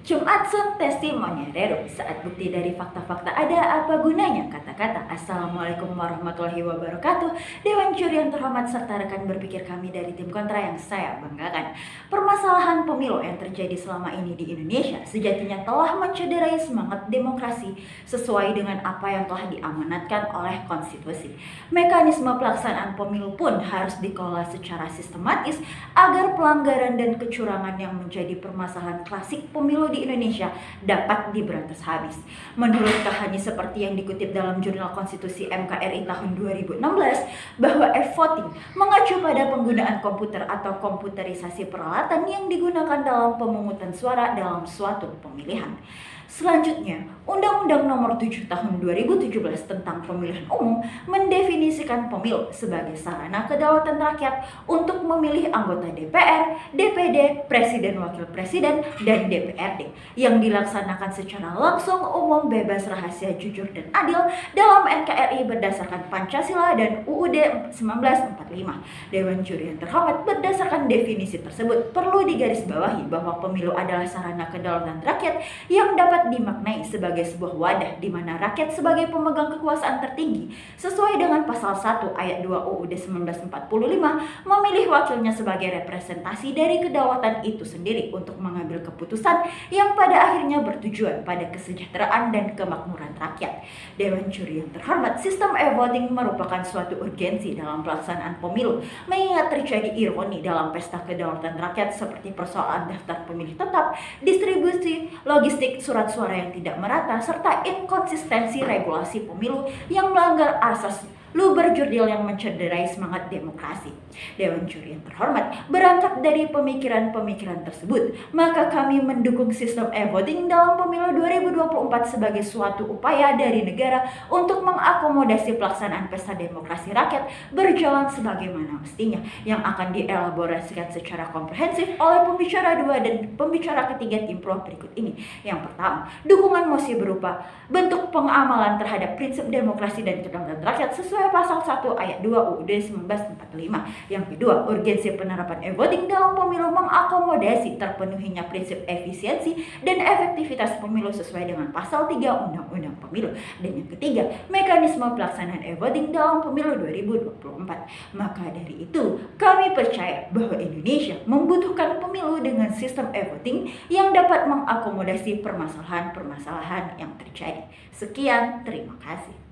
Jumat Sun Testimonia Rerum. Saat bukti dari fakta-fakta ada, apa gunanya kata-kata Assalamualaikum warahmatullahi wabarakatuh. Dewan juri yang terhormat serta rekan berpikir kami dari tim kontra yang saya banggakan. Permasalahan pemilu yang terjadi selama ini di Indonesia sejatinya telah mencederai semangat demokrasi sesuai dengan apa yang telah diamanatkan oleh konstitusi. Mekanisme pelaksanaan pemilu pun harus dikelola secara sistematis agar pelanggaran dan kecurangan yang menjadi permasalahan klasik pemilu di Indonesia dapat diberantas habis. Menurut Kahani seperti yang dikutip dalam Jurnal Konstitusi MKRI tahun 2016 bahwa e-voting mengacu pada penggunaan komputer atau komputerisasi peralatan yang digunakan dalam pemungutan suara dalam suatu pemilihan. Selanjutnya, Undang-Undang Nomor 7 Tahun 2017 tentang Pemilihan Umum mendefinisikan pemilu sebagai sarana kedaulatan rakyat untuk memilih anggota DPR, DPD, Presiden Wakil Presiden, dan DPRD yang dilaksanakan secara langsung, umum, bebas, rahasia, jujur, dan adil dalam NKRI berdasarkan Pancasila dan UUD 1945. Dewan Juri yang terhormat, berdasarkan definisi tersebut perlu digarisbawahi bahwa pemilu adalah sarana kedaulatan rakyat yang dapat dimaknai sebagai sebuah wadah di mana rakyat sebagai pemegang kekuasaan tertinggi sesuai dengan pasal 1 ayat 2 UUD 1945 memilih wakilnya sebagai representasi dari kedaulatan itu sendiri untuk mengambil keputusan yang pada akhirnya bertujuan pada kesejahteraan dan kemakmuran rakyat. Dewan Juri yang terhormat, sistem e-voting merupakan suatu urgensi dalam pelaksanaan pemilu mengingat terjadi ironi dalam pesta kedaulatan rakyat seperti persoalan daftar pemilih tetap, distribusi logistik surat suara yang tidak merata, serta inkonsistensi regulasi pemilu yang melanggar asas luber jurdil yang mencederai semangat demokrasi. Dewan Juri yang terhormat, berangkat dari pemikiran-pemikiran tersebut, maka kami mendukung sistem e-voting dalam pemilu 2024 sebagai suatu upaya dari negara untuk mengakomodasi pelaksanaan pesta demokrasi rakyat berjalan sebagaimana mestinya, yang akan dielaborasikan secara komprehensif oleh pembicara 2 dan pembicara ketiga tim pro berikut ini. Yang pertama, dukungan mosi berupa bentuk pengamalan terhadap prinsip demokrasi dan kedaulatan rakyat sesuai pasal 1 ayat 2 UUD 1945. Yang kedua, urgensi penerapan e-voting dalam pemilu mengakomodasi terpenuhinya prinsip efisiensi dan efektivitas pemilu sesuai dengan pasal 3 Undang-Undang Pemilu. Dan yang ketiga, mekanisme pelaksanaan e-voting dalam pemilu 2024. Maka dari itu, kami percaya bahwa Indonesia membutuhkan pemilu dengan sistem e-voting yang dapat mengakomodasi permasalahan-permasalahan yang terjadi. Sekian, terima kasih.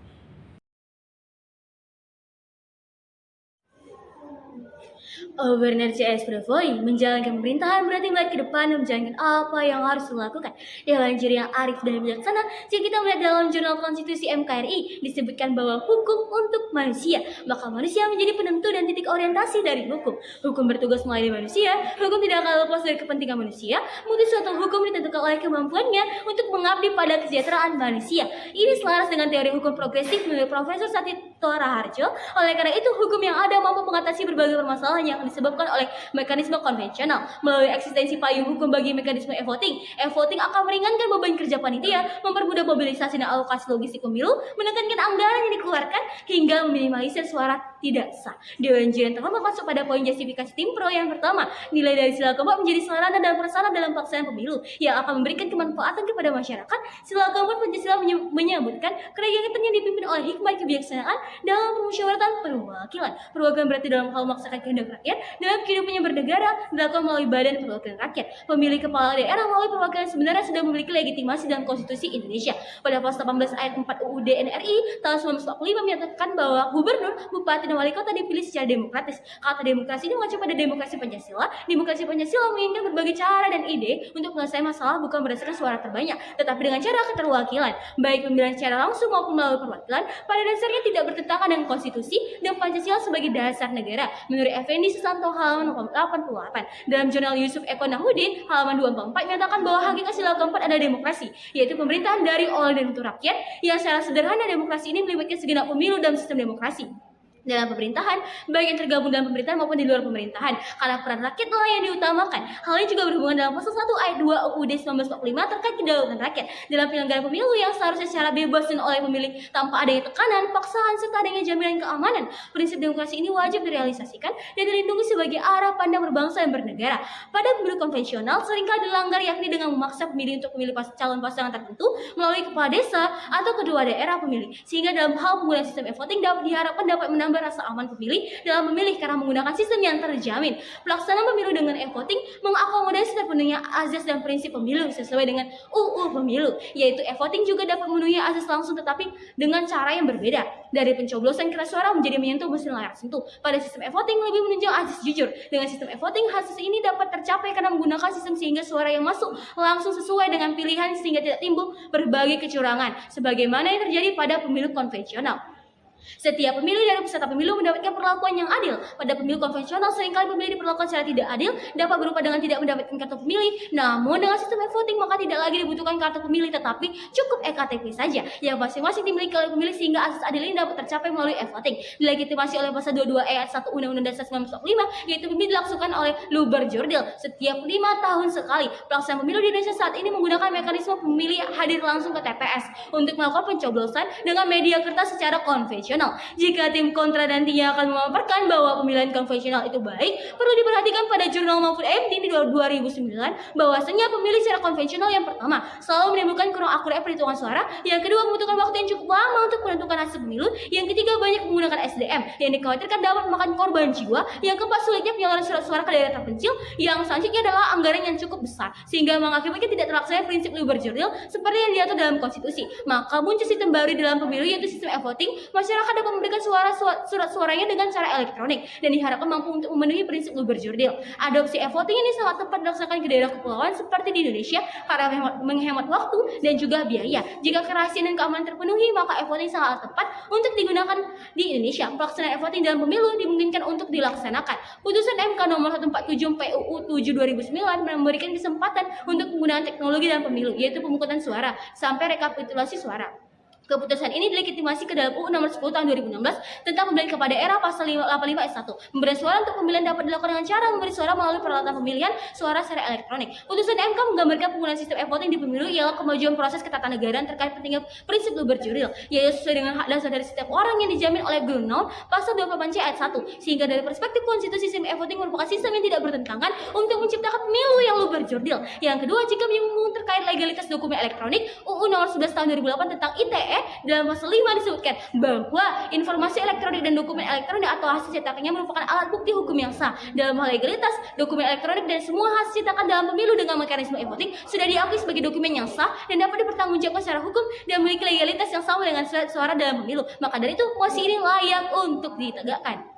Gubernur CS Pravoy menjalankan pemerintahan berarti melihat ke depan dan menjalankan apa yang harus dilakukan. Dewan Juri yang arif dan bijaksana. Jika kita melihat dalam Jurnal Konstitusi MKRI disebutkan bahwa hukum untuk manusia, maka manusia menjadi penentu dan titik orientasi dari hukum. Hukum bertugas melayani manusia. Hukum tidak akan lepas dari kepentingan manusia. Mutu suatu hukum ditentukan oleh kemampuannya untuk mengabdi pada kesejahteraan manusia. Ini selaras dengan teori hukum progresif menurut Profesor Satito Raharjo. Oleh karena itu, hukum yang ada mampu mengatasi berbagai permasalahan yang disebabkan oleh mekanisme konvensional. Melalui eksistensi payung hukum bagi mekanisme e-voting, e-voting akan meringankan beban kerja panitia, mempermudah mobilisasi dan alokasi logistik pemilu, menekankan anggaran yang dikeluarkan, hingga meminimalisir suara tidak sah. Dewan Juri yang terhormat masuk pada poin justifikasi tim pro yang pertama, nilai dari sila keempat menjadi sarana dan prasarana dalam pelaksanaan pemilu yang akan memberikan kemanfaatan kepada masyarakat. Sila keempat Pancasila menyebutkan kerakyatan yang dipimpin oleh hikmat kebijaksanaan dalam permusyawaratan perwakilan. Perwakilan berarti dalam hal memaksakan kehendak rakyat dalam kehidupannya bernegara dilakukan melalui Badan Perwakilan Rakyat. Pemilih kepala daerah melalui perwakilan sebenarnya sudah memiliki legitimasi dalam Konstitusi Indonesia. Pada pasal 18 ayat 4 UUD NRI tahun 1945 menyatakan bahwa gubernur, bupati, dan wali kota dipilih secara demokratis. Kata demokrasi ini mengacu pada demokrasi Pancasila. Demokrasi Pancasila menginginkan berbagai cara dan ide untuk menyelesaikan masalah bukan berdasarkan suara terbanyak, tetapi dengan cara keterwakilan, baik pemilihan secara langsung maupun melalui perwakilan. Pada dasarnya tidak bertentangan dengan konstitusi dan Pancasila sebagai dasar negara. Menurut Effendi Susanto halaman 88. Dalam jurnal Yusuf Eko Nahudin halaman 244 menyatakan bahwa hakikat sila keempat adalah demokrasi, yaitu pemerintahan dari, oleh, dan untuk rakyat, yang secara sederhana demokrasi ini melibatkan segenap pemilu dalam sistem demokrasi. dalam pemerintahan, baik yang tergabung dalam pemerintahan maupun di luar pemerintahan, karena peran rakyatlah yang diutamakan. Hal ini juga berhubungan dalam pasal 1 ayat 2 UUD 1945 terkait kedaulatan rakyat dalam penyelenggaraan pemilu yang seharusnya secara bebas dan oleh pemilih tanpa adanya tekanan, paksaan, serta adanya jaminan keamanan. Prinsip demokrasi ini wajib direalisasikan dan dilindungi sebagai arah pandang berbangsa dan bernegara. Pada pemilu konvensional seringkali dilanggar, yakni dengan memaksa pemilih untuk memilih calon pasangan tertentu melalui kepala desa atau kedua daerah pemilih, sehingga dalam hal penggunaan sistem e-voting diharapkan dapat menambah rasa aman pemilih dalam memilih karena menggunakan sistem yang terjamin. Pelaksanaan pemilu dengan e-voting mengakomodasi terpenuhnya azas dan prinsip pemilu sesuai dengan UU Pemilu, yaitu e-voting juga dapat memenuhi azas langsung tetapi dengan cara yang berbeda, dari pencoblosan kertas suara menjadi menyentuh mesin layar sentuh. Pada sistem e-voting lebih menunjang azas jujur. Dengan sistem e-voting hasil ini dapat tercapai karena menggunakan sistem sehingga suara yang masuk langsung sesuai dengan pilihan sehingga tidak timbul berbagai kecurangan sebagaimana yang terjadi pada pemilu konvensional. Setiap pemilih dari peserta pemilu mendapatkan perlakuan yang adil. Pada pemilu konvensional seringkali pemilih diperlakukan secara tidak adil, dapat berupa dengan tidak mendapatkan kartu pemilih. Namun dengan sistem e-voting maka tidak lagi dibutuhkan kartu pemilih tetapi cukup e-KTP saja yang masing-masing dimiliki oleh pemilih, sehingga asas adil ini dapat tercapai melalui e-voting. Dilegitimasi oleh pasal 22 ayat 1 Undang-Undang Dasar 1945, yaitu pemilu dilangsungkan oleh Luber Jurdil setiap 5 tahun sekali. Pelaksanaan pemilu di Indonesia saat ini menggunakan mekanisme pemilih hadir langsung ke TPS untuk melakukan pencoblosan dengan media kertas secara konvensional. Jika tim kontra nantinya akan memaparkan bahwa pemilihan konvensional itu baik, perlu diperhatikan pada Jurnal Mahfud MD di 2009 bahwasanya pemilih secara konvensional yang pertama selalu menimbulkan kurang akurat perhitungan suara, yang kedua membutuhkan waktu yang cukup lama untuk menentukan hasil pemilu, yang ketiga banyak menggunakan SDM yang dikhawatirkan dapat memakan korban jiwa, yang keempat sulitnya penyaluran surat suara ke daerah terpencil, yang selanjutnya adalah anggaran yang cukup besar sehingga mengakibatkan tidak terlaksananya prinsip Luber Jurdil seperti yang diatur dalam konstitusi. Maka muncul sistem baru dalam pemilu, yaitu sistem e-voting. Masyarakat dapat memberikan surat suaranya dengan cara elektronik dan diharapkan mampu untuk memenuhi prinsip Luber Jurdil. Adopsi e-voting ini sangat tepat dilaksanakan ke daerah kepulauan seperti di Indonesia karena menghemat waktu dan juga biaya. Jika kerahasiaan dan keamanan terpenuhi, maka e-voting sangat tepat untuk digunakan di Indonesia. Pelaksanaan e-voting dalam pemilu dimungkinkan untuk dilaksanakan. Putusan MK nomor 147 PUU 7 2009 memberikan kesempatan untuk penggunaan teknologi dalam pemilu, yaitu pemungutan suara sampai rekapitulasi suara. Keputusan ini dilegitimasi ke dalam UU nomor 10 tahun 2016 tentang pemilihan kepala daerah pasal 85 ayat 1. Pemberian suara untuk pemilihan dapat dilakukan dengan cara memberi suara melalui peralatan pemilihan suara secara elektronik. Putusan MK menggambarkan penggunaan sistem e-voting di pemilu ialah kemajuan proses ketatanegaraan terkait pentingnya prinsip Luber Jurdil, yaitu sesuai dengan hak dasar dari setiap orang yang dijamin oleh Undang-Undang pasal 28C ayat 1. Sehingga dari perspektif konstitusi, sistem e-voting merupakan sistem yang tidak bertentangan untuk menciptakan pemilu yang Luber Jurdil. Yang kedua, jika menyinggung terkait legalitas dokumen elektronik, UU nomor 11 tahun 2008 tentang ITE dalam pasal 5 disebutkan bahwa informasi elektronik dan dokumen elektronik atau hasil cetakannya merupakan alat bukti hukum yang sah. Dalam hal legalitas, dokumen elektronik dan semua hasil cetakan dalam pemilu dengan mekanisme e-voting sudah diakui sebagai dokumen yang sah dan dapat dipertanggungjawabkan secara hukum dan memiliki legalitas yang sama dengan surat suara dalam pemilu. Maka dari itu, posisi ini layak untuk ditegakkan.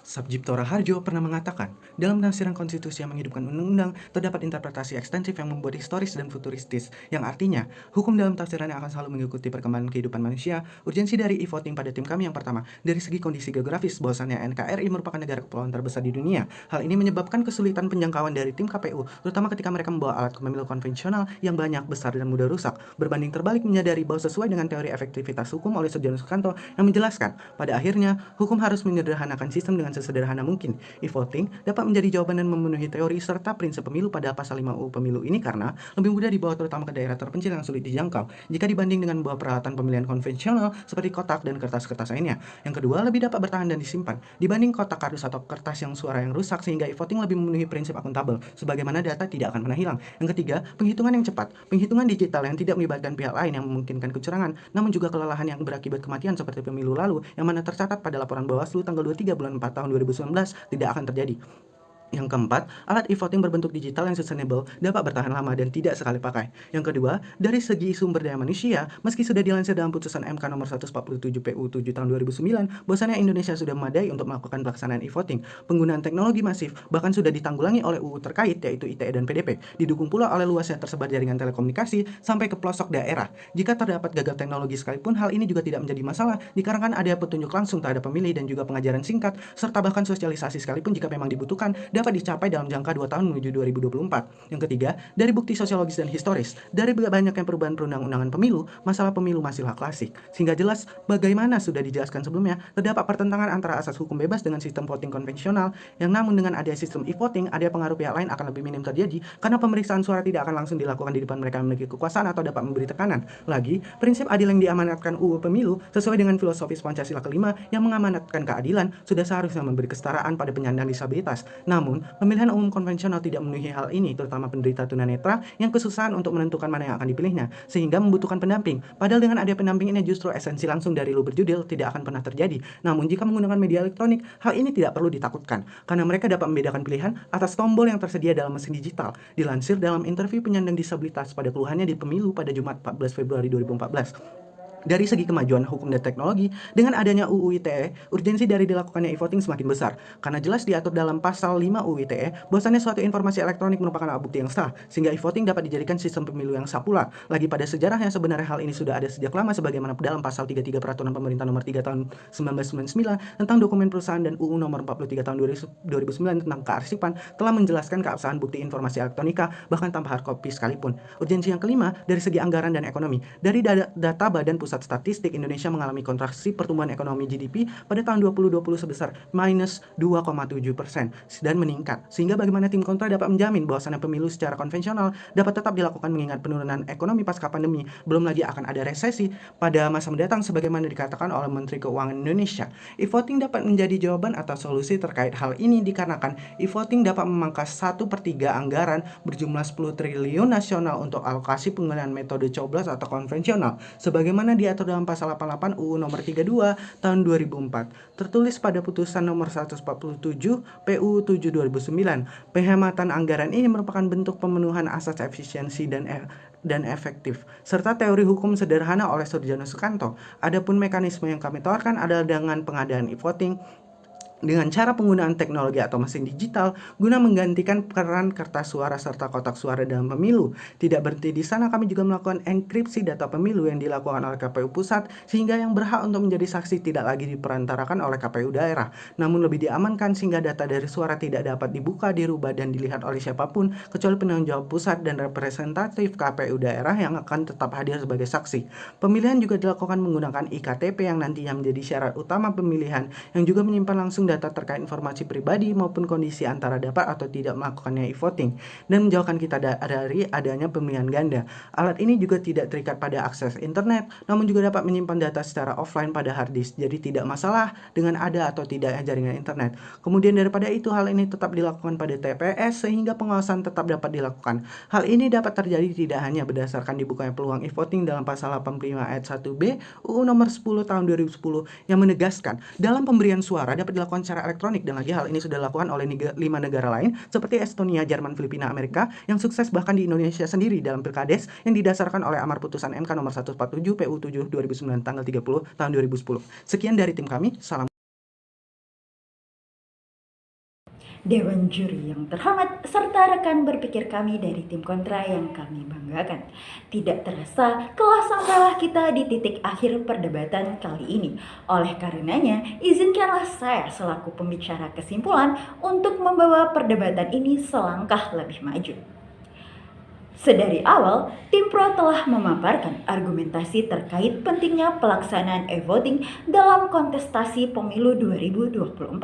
Sabjipto Raharjo pernah mengatakan, dalam penafsiran konstitusi yang menghidupkan undang-undang, terdapat interpretasi ekstensif yang membuat historis dan futuristis, yang artinya, hukum dalam tafsirannya akan selalu mengikuti perkembangan kehidupan manusia. Urgensi dari e-voting pada tim kami yang pertama, dari segi kondisi geografis, bahwasannya NKRI merupakan negara kepulauan terbesar di dunia. Hal ini menyebabkan kesulitan penjangkauan dari tim KPU, terutama ketika mereka membawa alat pemilu konvensional yang banyak, besar, dan mudah rusak. Berbanding terbalik menyadari bahwa sesuai dengan teori efektivitas hukum oleh Sujono Sukanto yang menjelaskan, pada akhirnya, hukum harus menyederhanakan sistem dengan sesederhana mungkin. E-voting dapat menjadi jawaban dan memenuhi teori serta prinsip pemilu pada pasal 5 UU Pemilu ini karena lebih mudah dibawa terutama ke daerah terpencil yang sulit dijangkau jika dibanding dengan membawa peralatan pemilihan konvensional seperti kotak dan kertas-kertas lainnya. Yang kedua, lebih dapat bertahan dan disimpan dibanding kotak kardus atau kertas yang suara yang rusak, sehingga e-voting lebih memenuhi prinsip akuntabel sebagaimana data tidak akan pernah hilang. Yang ketiga, penghitungan yang cepat. Penghitungan digital yang tidak melibatkan pihak lain yang memungkinkan kecurangan namun juga kelelahan yang berakibat kematian seperti pemilu lalu yang mana tercatat pada laporan Bawaslu tanggal 23 bulan 4 tahun 2019 tidak akan terjadi. Yang keempat, alat e-voting berbentuk digital yang sustainable dapat bertahan lama dan tidak sekali pakai. Yang kedua, dari segi sumber daya manusia, meski sudah dilansir dalam putusan MK nomor 147 PU 7 tahun 2009, bahwasannya Indonesia sudah memadai untuk melakukan pelaksanaan e-voting. Penggunaan teknologi masif bahkan sudah ditanggulangi oleh UU terkait yaitu ITE dan PDP. Didukung pula oleh luasnya tersebar jaringan telekomunikasi sampai ke pelosok daerah. Jika terdapat gagal teknologi sekalipun, hal ini juga tidak menjadi masalah dikarenakan ada petunjuk langsung terhadap pemilih dan juga pengajaran singkat serta bahkan sosialisasi sekalipun jika memang dibutuhkan dapat dicapai dalam jangka 2 tahun menuju 2024. Yang ketiga, dari bukti sosiologis dan historis, dari banyaknya perubahan perundang-undangan pemilu, masalah pemilu masihlah klasik. Sehingga jelas bagaimana sudah dijelaskan sebelumnya, terdapat pertentangan antara asas hukum bebas dengan sistem voting konvensional, yang namun dengan adanya sistem e-voting, ada pengaruh pihak lain akan lebih minim terjadi, karena pemeriksaan suara tidak akan langsung dilakukan di depan mereka yang memiliki kekuasaan atau dapat memberi tekanan. Lagi, prinsip adil yang diamanatkan UU Pemilu sesuai dengan filosofis Pancasila kelima yang mengamanatkan keadilan sudah seharusnya memberi kesetaraan pada penyandang disabilitas. Namun, pemilihan umum konvensional tidak memenuhi hal ini, terutama penderita tunanetra yang kesusahan untuk menentukan mana yang akan dipilihnya, sehingga membutuhkan pendamping. Padahal dengan ada pendamping ini justru esensi langsung dari luber judil tidak akan pernah terjadi. Namun jika menggunakan media elektronik, hal ini tidak perlu ditakutkan, karena mereka dapat membedakan pilihan atas tombol yang tersedia dalam mesin digital. Dilansir dalam interview penyandang disabilitas pada keluhannya di pemilu pada Jumat 14 Februari 2014. Dari segi kemajuan hukum dan teknologi, dengan adanya UU ITE, urgensi dari dilakukannya e-voting semakin besar, karena jelas diatur dalam pasal 5 UU ITE, bahwasannya suatu informasi elektronik merupakan alat bukti yang sah, sehingga e-voting dapat dijadikan sistem pemilu yang sah pula. Lagi pada sejarahnya sebenarnya hal ini sudah ada sejak lama, sebagaimana dalam pasal 33 Peraturan Pemerintah Nomor 3 Tahun 1999 tentang dokumen perusahaan dan UU Nomor 43 Tahun 2009 tentang kearsipan telah menjelaskan keabsahan bukti informasi elektronika bahkan tanpa hard copy sekalipun. Urgensi yang kelima dari segi anggaran dan ekonomi. Dari data Badan Pusat Statistik, Indonesia mengalami kontraksi pertumbuhan ekonomi GDP pada tahun 2020 sebesar minus 2,7% dan meningkat. Sehingga bagaimana tim kontra dapat menjamin bahwasannya pemilu secara konvensional dapat tetap dilakukan mengingat penurunan ekonomi pasca pandemi, belum lagi akan ada resesi pada masa mendatang sebagaimana dikatakan oleh Menteri Keuangan Indonesia. E-voting dapat menjadi jawaban atau solusi terkait hal ini dikarenakan e-voting dapat memangkas 1/3 anggaran berjumlah 10 triliun nasional untuk alokasi penggunaan metode coblos atau konvensional sebagaimana diatur dalam pasal 88 UU nomor 32 tahun 2004. Tertulis pada putusan nomor 147 PU 7 2009. Penghematan anggaran ini merupakan bentuk pemenuhan asas efisiensi dan efektif serta teori hukum sederhana oleh Surjono Sukanto. Adapun mekanisme yang kami tawarkan adalah dengan pengadaan e-voting dengan cara penggunaan teknologi atau mesin digital guna menggantikan peran kertas suara serta kotak suara dalam pemilu. Tidak berhenti di sana, kami juga melakukan enkripsi data pemilu yang dilakukan oleh KPU pusat sehingga yang berhak untuk menjadi saksi tidak lagi diperantarakan oleh KPU daerah, namun lebih diamankan sehingga data dari suara tidak dapat dibuka, dirubah dan dilihat oleh siapapun kecuali penanggung jawab pusat dan representatif KPU daerah yang akan tetap hadir sebagai saksi. Pemilihan juga dilakukan menggunakan iktp yang nantinya menjadi syarat utama pemilihan yang juga menyimpan langsung data terkait informasi pribadi maupun kondisi antara dapat atau tidak melakukannya e-voting dan menjauhkan kita dari adanya pemilihan ganda. Alat ini juga tidak terikat pada akses internet, namun juga dapat menyimpan data secara offline pada hard disk, jadi tidak masalah dengan ada atau tidaknya jaringan internet. Kemudian daripada itu, hal ini tetap dilakukan pada TPS sehingga pengawasan tetap dapat dilakukan. Hal ini dapat terjadi tidak hanya berdasarkan dibukanya peluang e-voting dalam pasal 85 ayat 1B UU nomor 10 tahun 2010 yang menegaskan dalam pemberian suara dapat dilakukan secara elektronik, dan lagi hal ini sudah dilakukan oleh 5 negara lain seperti Estonia, Jerman, Filipina, Amerika yang sukses bahkan di Indonesia sendiri dalam Pilkades yang didasarkan oleh amar putusan MK nomor 147 PU 7 2009 tanggal 30 tahun 2010. Sekian dari tim kami, salam. Dewan juri yang terhormat serta rekan berpikir kami dari tim kontra yang kami banggakan. Tidak terasa telah sampailah kita di titik akhir perdebatan kali ini. Oleh karenanya, izinkanlah saya selaku pembicara kesimpulan untuk membawa perdebatan ini selangkah lebih maju. Sedari awal, tim pro telah memaparkan argumentasi terkait pentingnya pelaksanaan e-voting dalam kontestasi pemilu 2024.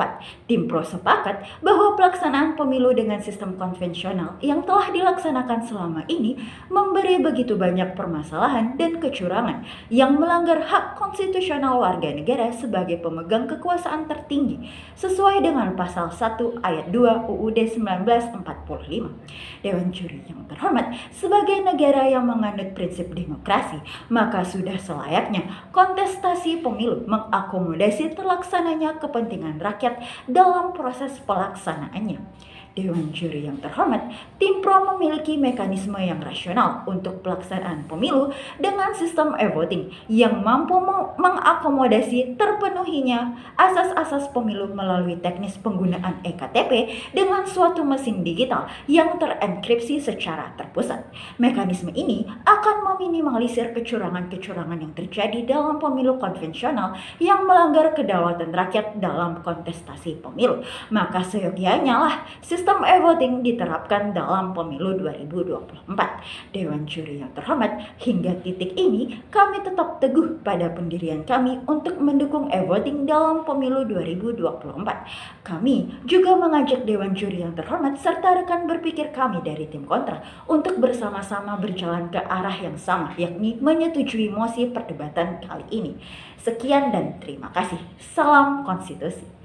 Tim pro sepakat bahwa pelaksanaan pemilu dengan sistem konvensional yang telah dilaksanakan selama ini memberi begitu banyak permasalahan dan kecurangan yang melanggar hak konstitusional warga negara sebagai pemegang kekuasaan tertinggi sesuai dengan pasal 1 ayat 2 UUD 1945. Dewan juri yang terhormat, sebagai negara yang menganut prinsip demokrasi, maka sudah selayaknya kontestasi pemilu mengakomodasi terlaksananya kepentingan rakyat dalam proses pelaksanaannya. Dewan juri yang terhormat, tim pro memiliki mekanisme yang rasional untuk pelaksanaan pemilu dengan sistem e-voting yang mampu mengakomodasi terpenuhinya asas-asas pemilu melalui teknis penggunaan ektp dengan suatu mesin digital yang terenkripsi secara terpusat. Mekanisme ini akan meminimalisir kecurangan-kecurangan yang terjadi dalam pemilu konvensional yang melanggar kedaulatan rakyat dalam kontestasi pemilu. Maka seyogianya lah sistem sistem e-voting diterapkan dalam pemilu 2024. Dewan Juri yang terhormat, hingga titik ini kami tetap teguh pada pendirian kami untuk mendukung e-voting dalam pemilu 2024. Kami juga mengajak Dewan Juri yang terhormat serta rekan berpikir kami dari tim kontra untuk bersama-sama berjalan ke arah yang sama, yakni menyetujui mosi perdebatan kali ini. Sekian dan terima kasih. Salam konstitusi.